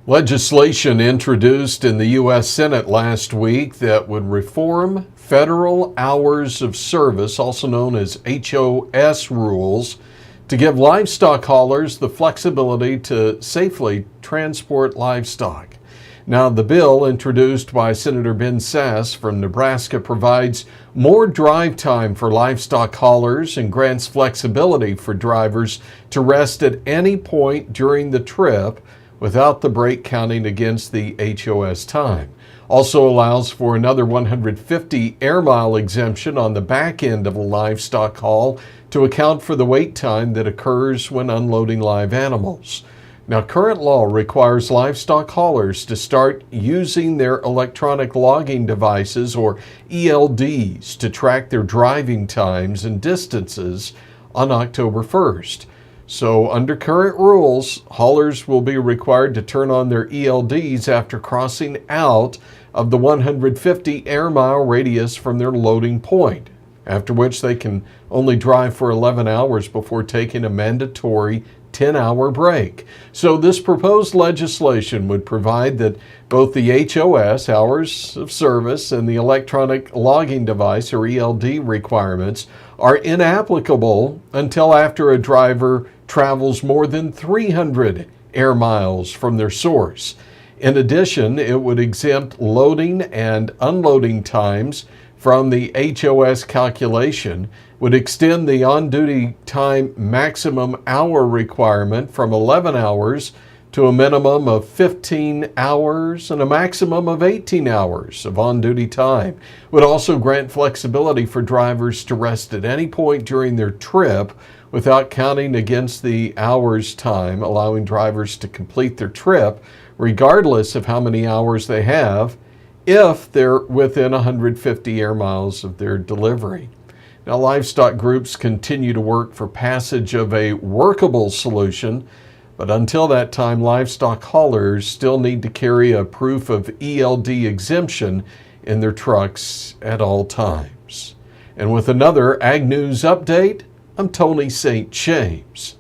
Legislation introduced in the U.S. Senate last week that would reform federal hours of service, also known as HOS rules, to give livestock haulers the flexibility to safely transport livestock. Now, the bill introduced by Senator Ben Sasse from Nebraska provides more drive time for livestock haulers and grants flexibility for drivers to rest at any point during the trip without the break counting against the HOS time. Also allows for another 150 air mile exemption on the back end of a livestock haul to account for the wait time that occurs when unloading live animals. Now, current law requires livestock haulers to start using their electronic logging devices, or ELDs, to track their driving times and distances on October 1st. So under current rules, haulers will be required to turn on their ELDs after crossing out of the 150 air mile radius from their loading point, after which they can only drive for 11 hours before taking a mandatory 10-hour break. So this proposed legislation would provide that both the HOS, hours of service, and the electronic logging device, or ELD requirements are inapplicable until after a driver travels more than 300 air miles from their source. In addition, it would exempt loading and unloading times from the HOS calculation, would extend the on-duty time maximum hour requirement from 11 hours to a minimum of 15 hours and a maximum of 18 hours of on-duty time. Would also grant flexibility for drivers to rest at any point during their trip without counting against the hours time, allowing drivers to complete their trip regardless of how many hours they have if they're within 150 air miles of their delivery. Now, livestock groups continue to work for passage of a workable solution, but until that time, livestock haulers still need to carry a proof of ELD exemption in their trucks at all times. And with another Ag News update, I'm Tony St. James.